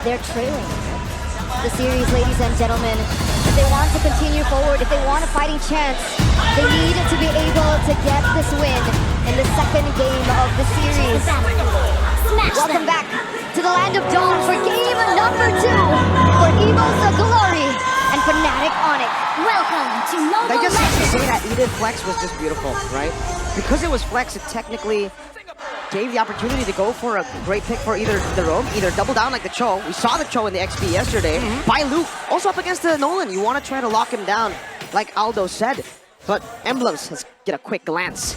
They're trailing the series, ladies and gentlemen. If they want to continue forward, if they want a fighting chance, they need to be able to get this win in the second game of the series. Welcome back to the land of Dawn for game number 2 for EVOS Glory and Fnatic ONIC. Welcome to Mobile I just have to Legends. say that Edith Flex was just beautiful, right? Because it was Flex, it technically gave the opportunity to go for a great pick for either the roam, either double down like the Cho. We saw the Cho in the XP yesterday. By Luke, also up against the Nolan. You want to try to lock him down, like Aldo said. But Emblems, let's get a quick glance.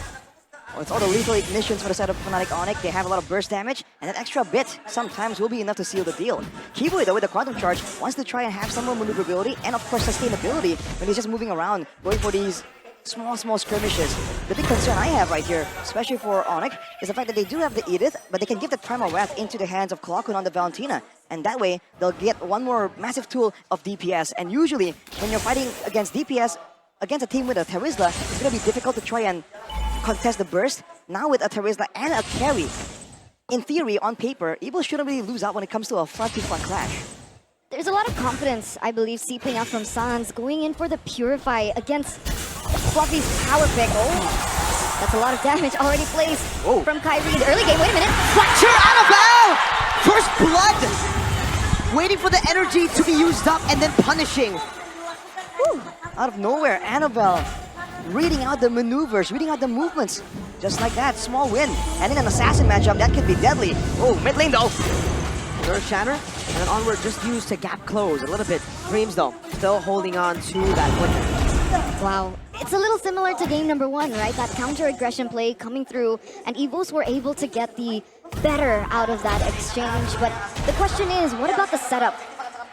Well, it's all the lethal ignitions for the side of Fnatic ONIC. They have a lot of burst damage, and that extra bit sometimes will be enough to seal the deal. Kiboy, though, with the Quantum Charge, wants to try and have some more maneuverability and, of course, sustainability when he's just moving around, going for these small skirmishes. The big concern I have right here, especially for ONIC, is the fact that they do have the Edith, but they can give the Primal Wrath into the hands of Clockun on the Valentina. And that way, they'll get one more massive tool of DPS. And usually, when you're fighting against DPS, against a team with a Terizla, it's going to be difficult to try and contest the burst. Now with a Terizla and a carry, in theory, on paper, EVOS shouldn't really lose out when it comes to a front-to-front clash. There's a lot of confidence, I believe, seeping out from Sans, going in for the Purify against Fluffy's power pick. Oh, that's a lot of damage already placed from Kyrie in the early game. Wait a minute. Fracture Annabelle! First blood! Waiting for the energy to be used up and then punishing. Woo. Out of nowhere, Annabelle reading out the maneuvers, reading out the movements. Just like that, small win. And in an assassin matchup, that could be deadly. Oh, mid lane though. Earth Shatter, and then onward just used to gap close a little bit. Dreams though, still holding on to that flicker. Wow. It's a little similar to game number 1, right? That counter-aggression play coming through, and EVOS were able to get the better out of that exchange. But the question is, what about the setup?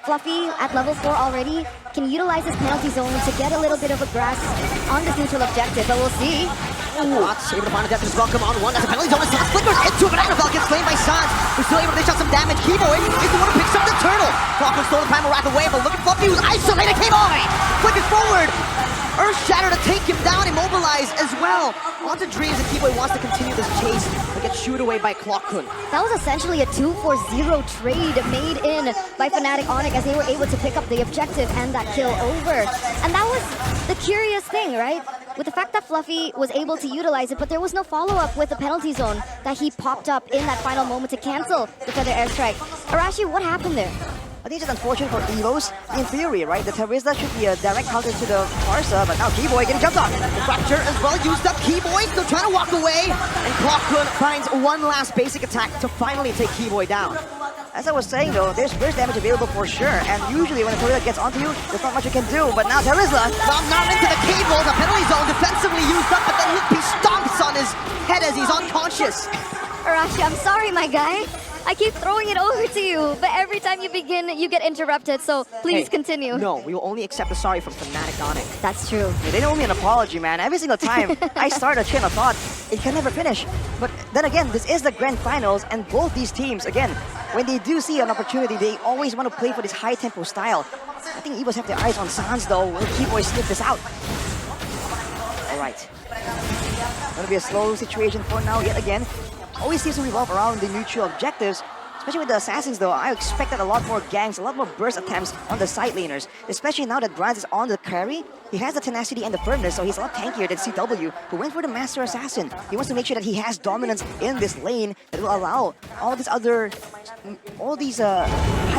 Fluffy, at level 4 already, can utilize his penalty zone to get a little bit of a grasp on this neutral objective, but we'll see. Watts able to find a death as well. Come on, one as a penalty zone. Sans flickers into it, but Annabelle gets slain by Sans, who's still able to dish out some damage. Kiboy is the one who picks up the turtle. Clockun stole the Primal Wrath away, but look at Fluffy, who's isolated. Kiboy flickers forward. Earth Shatter to take him down, immobilized as well. Onto Dreams, and Kiboy wants to continue this chase, but gets shooed away by Clockun. That was essentially a 2-4-0 trade made in by Fnatic ONIC as they were able to pick up the objective and that kill over. And that was the curious thing, right? With the fact that Fluffy was able to utilize it, but there was no follow-up with the penalty zone that he popped up in that final moment to cancel the feather airstrike. Arashi, what happened there? I think it's unfortunate for EVOS. In theory, right, the Terizla should be a direct counter to the Parsa, but now Kiboy getting jumped on. The Fracture as well used up. Kiboy still trying to walk away, and Clockun finds one last basic attack to finally take Kiboy down. As I was saying though, there's burst damage available for sure, and usually when a Terizla gets onto you, there's not much you can do, but now Terizla... Well, now into the cable, the penalty zone defensively used up, but then Lippy stomps on his head as he's unconscious. Arashi, I'm sorry, my guy. I keep throwing it over to you, but every time you begin, you get interrupted, so please continue. No, we will only accept a sorry from Fnatic ONIC. That's true. They don't owe me an apology, man. Every single time I start a chain of thought, it can never finish. But then again, this is the grand finals, and both these teams, again, when they do see an opportunity, they always want to play for this high-tempo style. I think EVOS have their eyes on Sans, though. Will Kiboy sniff this out? All right. Gonna be a slow situation for now, yet again. Always seems to revolve around the neutral objectives. Especially with the Assassins though, I expected a lot more ganks, a lot more burst attempts on the side laners. Especially now that Brands is on the carry, he has the tenacity and the firmness, so he's a lot tankier than CW, who went for the Master Assassin. He wants to make sure that he has dominance in this lane that will allow all these high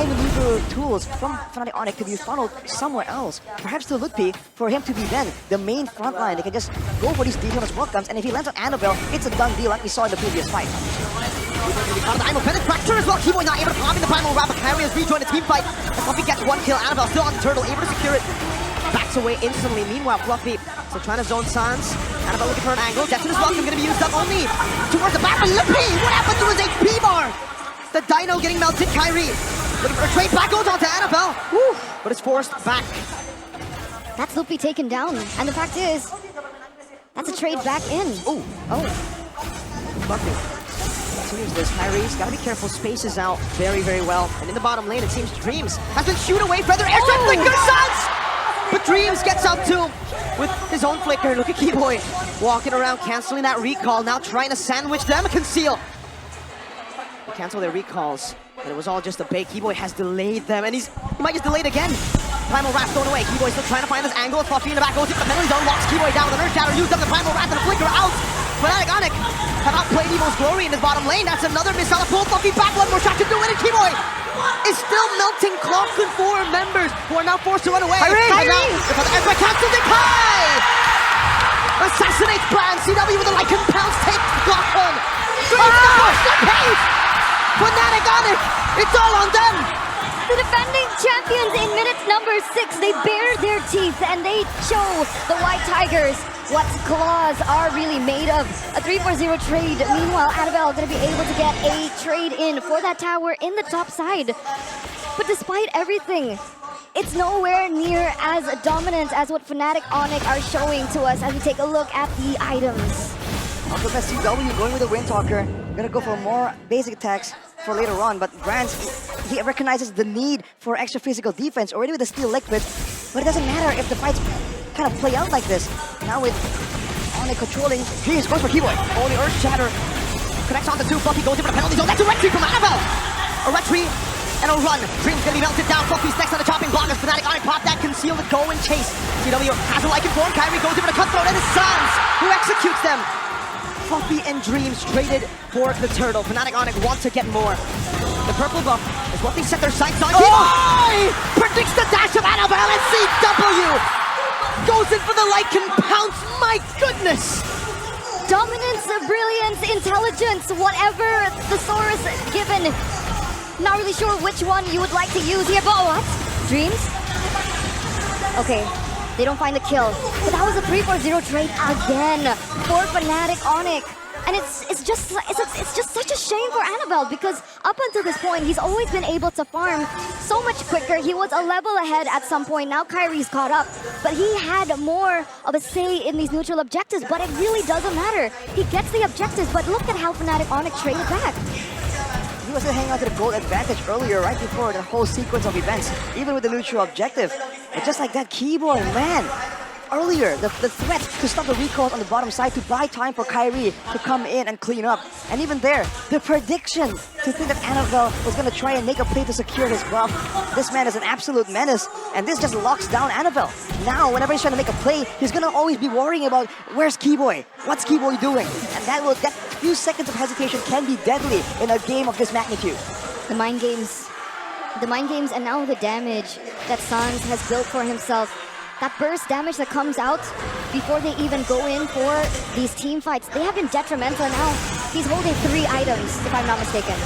maneuver tools from Fnatic ONIC to be funneled somewhere else. Perhaps to Lutpi, for him to be then the main front line. They can just go for these detailed welcomes, and if he lands on Annabelle, it's a done deal like we saw in the previous fight. Fracture as well. Kiboy not able to pop in the Primal Wrath, but Kyrie has rejoined the team fight. And Fluffy gets one kill. Annabelle still on the turtle, able to secure it. Backs away instantly. Meanwhile, Fluffy still trying to zone Sans. Annabelle looking for an angle. Death is welcome, going to be used up only towards the back. But Lippy, what happened to his HP bar? The Dino getting melted. Kyrie looking for a trade back, goes on to Annabelle. Woo, but it's forced back. That's Lupi taken down, and the fact is, that's a trade back in. Ooh. Oh. Fluffy. This Kyrie's gotta be careful, spaces out very well. And in the bottom lane, it seems Dreams has been shooed away. Feather airstrike flicker, Sans! But Dreams gets out too with his own flicker. Look at Kiboy walking around, canceling that recall. Now trying to sandwich them, conceal. Cancel their recalls. And it was all just a bait. Keyboy has delayed them, and he might just delay it again. Primal Wrath thrown away. Keyboy still trying to find this angle. Fluffy in the back goes into the penalty zone, locks Keyboy down with an Earth Shatter, used up the Primal Wrath and a Flicker out. Fnatic ONIC have outplayed EVOS Glory in his bottom lane. That's another miss. Pull Fluffy back, one more shot to do it, and Keyboy is still melting Clock and 4 members who are now forced to run away. Kyrie! Kyrie cancels it. Kai assassinates Brand. CW with a Lycan pounce takes Clock on. The pace. Fnatic ONIC, it's all on them. The defending champions in minute number 6, they bare their teeth and they show the White Tigers what claws are really made of. A 3-4-0 trade. Meanwhile, Annabelle going to be able to get a trade in for that tower in the top side. But despite everything, it's nowhere near as dominant as what Fnatic ONIC are showing to us as we take a look at the items. Also, CW going with the Windtalker. Gonna go for more basic attacks for later on, but Brands, he recognizes the need for extra physical defense already with the Steel Liquid, but it doesn't matter if the fights kind of play out like this. Now with ONIC controlling, he goes for Keyboy. Only Earth Shatter connects onto 2. Fluffy goes in for the penalty zone. That's a retreat from Annabelle. A retreat and a run. Dream's gonna be melted down. Fluffy's next on the chopping block as Fnatic ONIC pop that, conceal the go and chase. CW has a Lycan form. Kyrie goes in for the cutthroat, and it's Sans who executes them. Fluffy and Dreams traded for the turtle. Fnatic ONIC want to get more. The purple buff is what they set their sights on. Oh! Predicts the dash of Annabelle, and CW goes in for the Lycan pounce. My goodness! Dominance, brilliance, intelligence, whatever the source given. Not really sure which one you would like to use here, but what? Dreams? Okay. They don't find the kill. But that was a 3-4-0 trade again for Fnatic ONIC. And it's just such a shame for Annabelle because up until this point, he's always been able to farm so much quicker. He was a level ahead at some point. Now Kyrie's caught up. But he had more of a say in these neutral objectives. But it really doesn't matter. He gets the objectives, but look at how Fnatic ONIC traded back. He was hanging on to the gold advantage earlier, right before the whole sequence of events, even with the neutral objective. But just like that, Keyboy, man, earlier, the threat to stop the recalls on the bottom side, to buy time for Kyrie to come in and clean up. And even there, the prediction to think that Annabelle was going to try and make a play to secure his buff. This man is an absolute menace, and this just locks down Annabelle. Now, whenever he's trying to make a play, he's going to always be worrying about, where's Keyboy? What's Keyboy doing? And that few seconds of hesitation can be deadly in a game of this magnitude. The mind games, and now the damage that Sans has built for himself. That burst damage that comes out before they even go in for these team fights, they have been detrimental now. He's holding 3 items, if I'm not mistaken.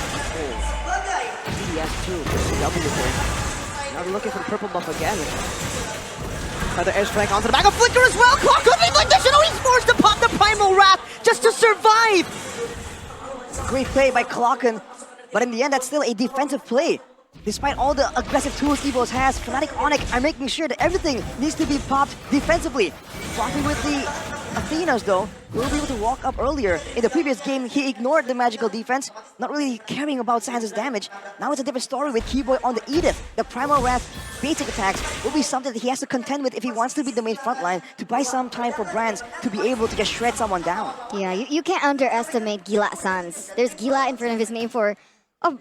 ES2 for CW here. Now they're looking for the purple buff again. Another airstrike onto the back of Flicker as well. Clock could be additional. He's forced to pop the Primal Wrath just to survive. Great play by Clocken, but in the end, that's still a defensive play. Despite all the aggressive tools EVOS has, Fnatic ONIC are making sure that everything needs to be popped defensively. Flocking with the Athenas though, will be able to walk up earlier. In the previous game, he ignored the magical defense, not really caring about Sans' damage. Now it's a different story with Keyboy on the Edith. The Primal Wrath basic attacks will be something that he has to contend with if he wants to be the main frontline, to buy some time for Brands to be able to just shred someone down. Yeah, you can't underestimate Gila Sans. There's Gila in front of his name for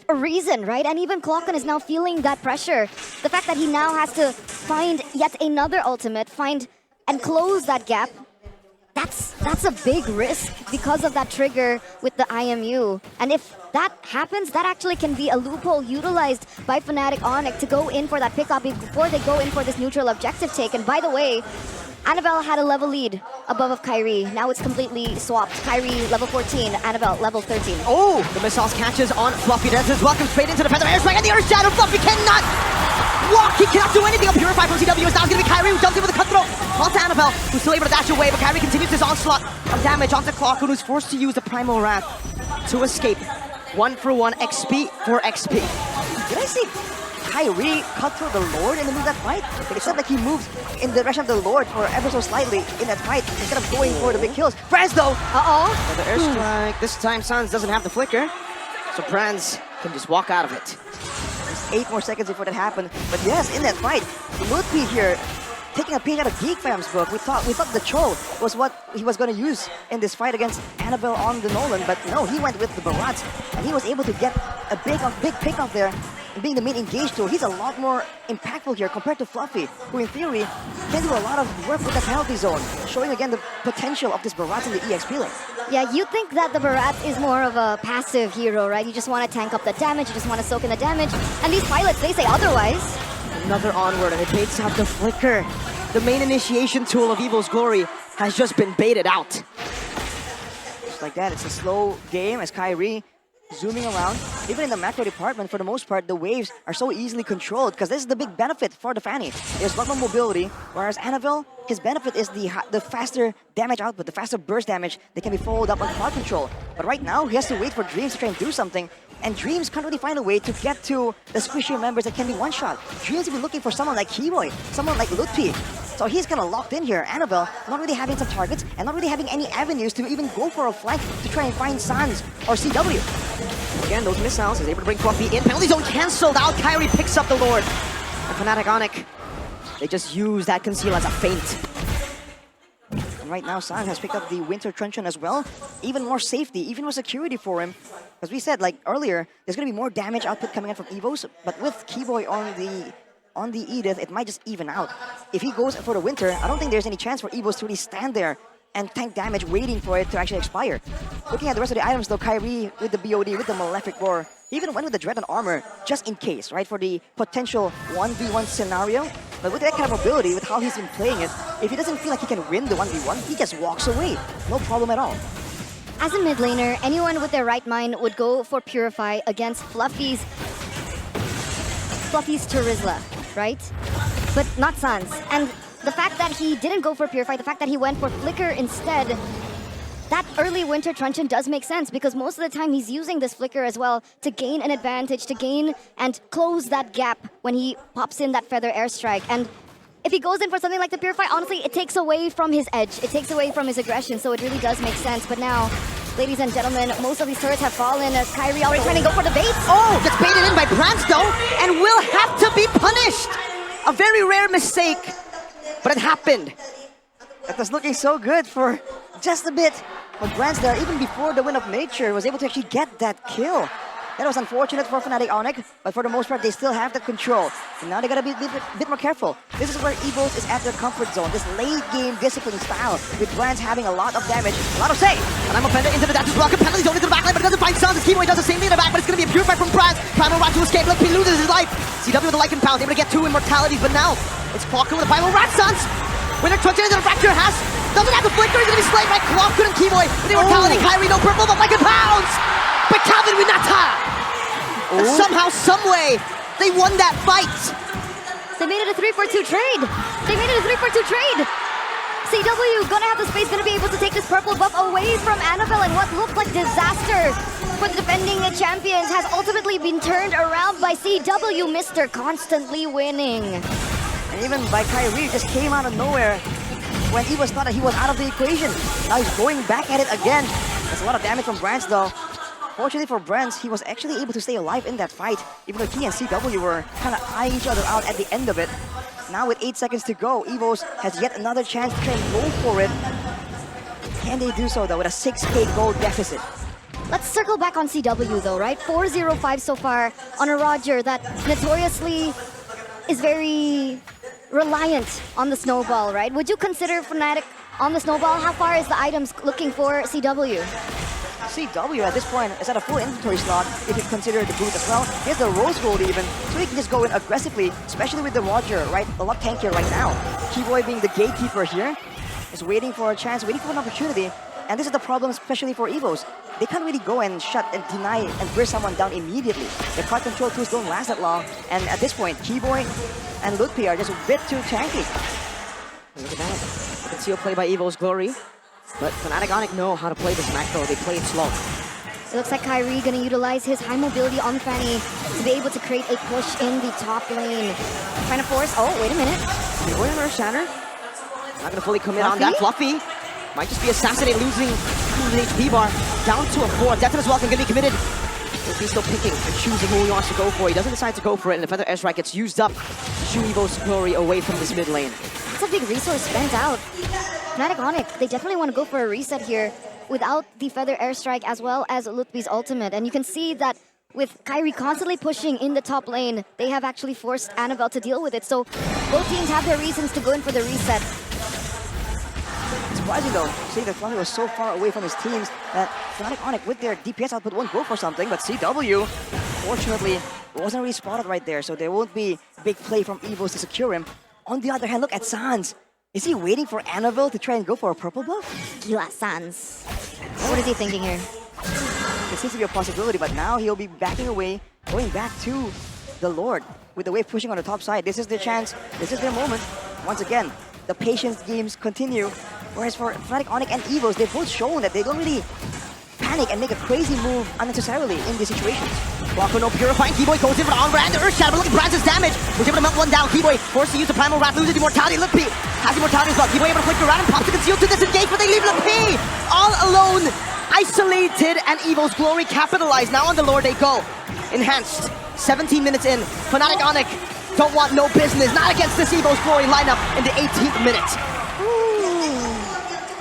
a reason, right? And even Clocken is now feeling that pressure. The fact that he now has to find yet another ultimate, find and close that gap, that's a big risk because of that trigger with the IMU. And if that happens, that actually can be a loophole utilized by Fnatic ONIC to go in for that pickup before they go in for this neutral objective take. And by the way, Annabelle had a level lead above of Kyrie. Now it's completely swapped. Kyrie level 14, Annabelle level 13. Oh, the missiles catches on Fluffy. That's his welcome straight into the Feather Airstrike and the Earth Shadow. Fluffy cannot walk. He cannot do anything. A Purify from CW is now going to be Kyrie who jumps in with a cutthroat. Onto Annabelle, who's still able to dash away, but Kyrie continues his onslaught of damage onto Clocken, who's forced to use the Primal Wrath to escape. 1-for-1 XP for XP. Did I see Kyrie cut through the Lord in the middle of that fight? It seemed like he moved in the direction of the Lord for ever so slightly in that fight instead of going for the big kills. Brands though! The airstrike. This time Sans doesn't have the flicker, so Brands can just walk out of it. There's 8 more seconds before that happened. But yes, in that fight, Ludwig here taking a page out of Geek Fam's book. We thought the troll was what he was going to use in this fight against Annabelle on the Nolan, but no, he went with the Barats, and he was able to get a big pick off there. And being the main engaged tool, he's a lot more impactful here compared to Fluffy, who in theory can do a lot of work with the penalty zone, showing again the potential of this Barats in the EXP lane. Yeah, you think that the Barat is more of a passive hero, right? You just want to tank up the damage, you just want to soak in the damage, and these pilots, they say otherwise. Another onward, and it baits out the flicker. The main initiation tool of EVO's glory has just been baited out. Just like that, it's a slow game as Kyrie zooming around. Even in the macro department, for the most part, the waves are so easily controlled because this is the big benefit for the Fanny. There's a lot more mobility, whereas Annabelle, his benefit is the faster damage output, the faster burst damage that can be followed up on crowd control. But right now, he has to wait for Dreams to try and do something, and Dreams can't really find a way to get to the squishier members that can be one-shot. Dreams will be looking for someone like Kiboy, someone like Lutpi. So he's kind of locked in here. Annabelle not really having some targets and not really having any avenues to even go for a flank to try and find Sans or CW. Again, those missiles is able to bring Fluffy in. Penalty zone cancelled out. Kyrie picks up the Lord. And Fnatic ONIC, they just use that conceal as a feint. And right now, Sans has picked up the Winter Truncheon as well. Even more safety, even more security for him. As we said, like earlier, there's going to be more damage output coming in from EVOS, but with Kiboy on the Edith, it might just even out. If he goes for the Winter, I don't think there's any chance for EVOS to really stand there and tank damage waiting for it to actually expire. Looking at the rest of the items though, Kyrie with the BOD, with the Malefic Roar, he even went with the Dread and Armor just in case, right? For the potential 1v1 scenario. But with that kind of ability, with how he's been playing it, if he doesn't feel like he can win the 1v1, he just walks away. No problem at all. As a mid laner, anyone with their right mind would go for Purify against Fluffy's Terizla, right? But not Sans. And the fact that he didn't go for Purify, the fact that he went for Flicker instead, that early Winter Truncheon does make sense because most of the time he's using this Flicker as well to gain an advantage, to gain and close that gap when he pops in that Feather Airstrike. And if he goes in for something like the Purify, honestly, it takes away from his edge. It takes away from his aggression, so it really does make sense. But now, ladies and gentlemen, most of these turrets have fallen as Kyrie already trying to go for the bait. Oh, gets baited in by Brans though, and will have to be punished. A very rare mistake, but it happened. That was looking so good for just a bit. But Brans there, even before the Wind of Nature, was able to actually get that kill. That was unfortunate for Fnatic ONIC, but for the most part, they still have the control. And now they gotta be a bit more careful. This is where EVOS is at their comfort zone. This late game discipline style, with Brans having a lot of damage, a lot of say. And I'm offended into the dash block, and penalty zone into the backline, but it doesn't find Sans. Kiboy does the same thing in the back, but it's gonna be a Purify from Brans. Primal Rat to escape, Lutpi loses his life. CW with the Lycan Pound, able to get 2 immortalities, but now it's Clocker with the Primal Rat Sans. Winner Truncheon into the Fracture has, doesn't have the flicker, he's gonna be slain by Clocker and Kiboy. With the immortality, Kyrie, no purple, but Lycan Pounds! But Calvin Winata! And somehow, someway, they won that fight. They made it a 3-for-2 trade. They made it a 3-for-2 trade. CW gonna have the space, gonna be able to take this purple buff away from Annabelle, and what looked like disaster for the defending champions has ultimately been turned around by CW, Mr. Constantly Winning. And even by Kyrie, just came out of nowhere when EVOS thought that he was out of the equation. Now he's going back at it again. There's a lot of damage from Brans though. Fortunately for Brans, he was actually able to stay alive in that fight, even though he and CW were kind of eyeing each other out at the end of it. Now with 8 seconds to go, EVOS has yet another chance to try and go for it. Can they do so though with a 6k gold deficit? Let's circle back on CW though, right? 4-0-5 so far on a Roger that notoriously is very reliant on the snowball, right? Would you consider Fnatic on the snowball? How far is the items looking for CW? CW at this point is at a full inventory slot if you consider the boot as well. He has the Rose Gold even, so he can just go in aggressively, especially with the Roger, right? A lot tankier right now. Kiboy being the gatekeeper here, is waiting for a chance, waiting for an opportunity. And this is the problem, especially for EVOS. They can't really go and shut and deny and burst someone down immediately. The card control tools don't last that long. And at this point, Kiboy and Lutpi are just a bit too tanky. Look at that. Conceal play by EVO's Glory. But Fnatic ONIC know how to play this macro. They play it slow. It looks like Kyrie gonna utilize his high mobility on Fanny to be able to create a push in the top lane. Trying to force, oh, wait a minute. Kiboy and Shatter. Not gonna fully commit on that. Fluffy might just be assassinated, losing the HP bar down to a 4. Death as well gonna be committed. He's still picking and choosing who he wants to go for. He doesn't decide to go for it, and the Feather Airstrike gets used up to shoo EVO's Glory away from this mid lane. That's a big resource spent out. Fnatic ONIC, they definitely want to go for a reset here without the Feather Airstrike as well as Lutbi's ultimate. And you can see that with Kairi constantly pushing in the top lane, they have actually forced Annabelle to deal with it. So both teams have their reasons to go in for the reset. Surprising though, seeing that Fluffy was so far away from his teams that Fnatic ONIC with their DPS output won't go for something, but CW, fortunately, wasn't really spotted right there, so there won't be big play from EVOS to secure him. On the other hand, look at Sans. Is he waiting for Annabelle to try and go for a purple buff? Gila Sans. What is he thinking here? It seems to be a possibility, but now he'll be backing away, going back to the Lord with the wave pushing on the top side. This is their chance, this is their moment. Once again, the patience games continue. Whereas for Fnatic ONIC and EVOS, they've both shown that they don't really panic and make a crazy move unnecessarily in these situations. Blanco no purifying. Keyboy goes in for the on-brand. The Earth Shadow, but look at Branch's damage. Was able to melt one down. Keyboy forced to use the Primal Wrath, loses immortality. Look, P has immortality as well. Keyboy able to flick around and pops to conceal to disengage, but they leave P all alone, isolated, and EVO's glory capitalized. Now on the Lord they go. Enhanced. 17 minutes in. Fnatic ONIC don't want no business. Not against this EVO's glory lineup in the 18th minute.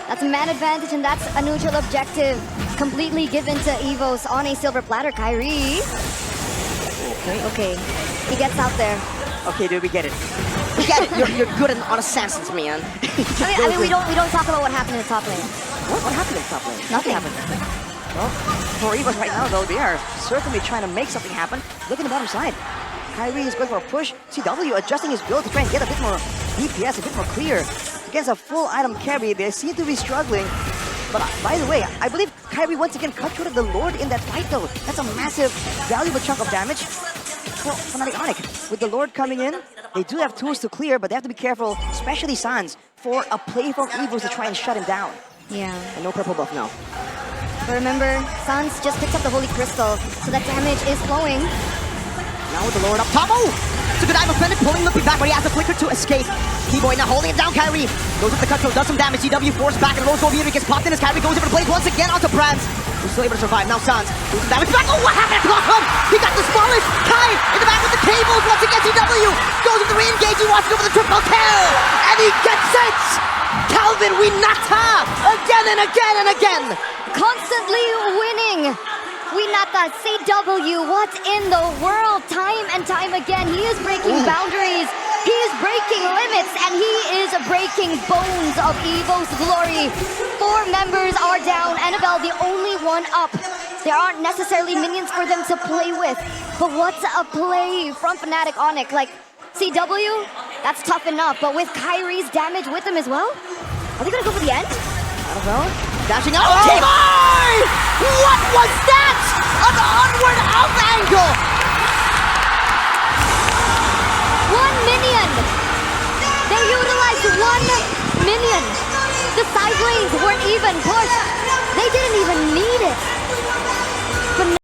That's a man advantage, and that's a neutral objective completely given to EVOS on a silver platter. Kairi. Okay. He gets out there. Okay, dude, we get it. We get it. You're good on assassins, man. I mean, we don't talk about what happened in the top lane. What happened in the top lane? Nothing happened. Well, for EVOS right now, though, they are certainly trying to make something happen. Look at the bottom side. Kairi is going for a push. CW adjusting his build to try and get a bit more DPS, a bit more clear. Against a full item carry, they seem to be struggling. But by the way, I believe Kairi once again cut short of the Lord in that fight though. That's a massive, valuable chunk of damage for Fnatic ONIC. With the Lord coming in, they do have tools to clear, but they have to be careful, especially Sans, for a play from EVOS to try and shut him down. Yeah. And no purple buff now. But remember, Sans just picked up the Holy Crystal, so that damage is flowing. Now with the Lord up top. Oh! It's a good dive of Fnatic pulling Lippy back, but he has a flicker to escape. Keyboy now holding it down. Kairi goes with the cut throw, does some damage. CW forced back, and Rose Gold Meter gets popped in as Kairi goes over the blade once again onto Brands. He's still able to survive. Now Sans does some damage back. Oh, what happened to Gotham? He got the smallest. Kai in the back with the cables once again. CW goes with the re-engage. He wants to go for the triple kill, and he gets it. Calvin Winata again and again and again. Constantly winning. Winata, CW, what in the world? Time and time again, he is breaking boundaries, he is breaking limits, and he is breaking bones of EVO's glory. 4 members are down, Annabelle the only one up. There aren't necessarily minions for them to play with, but what's a play from Fnatic ONIC? Like, CW, that's tough enough, but with Kairi's damage with them as well? Are they gonna go for the end? I don't know. Dashing out. Oh! Keyboy! What was that? An onward up angle! 1 minion! They utilized 1 minion! The side lanes weren't even pushed!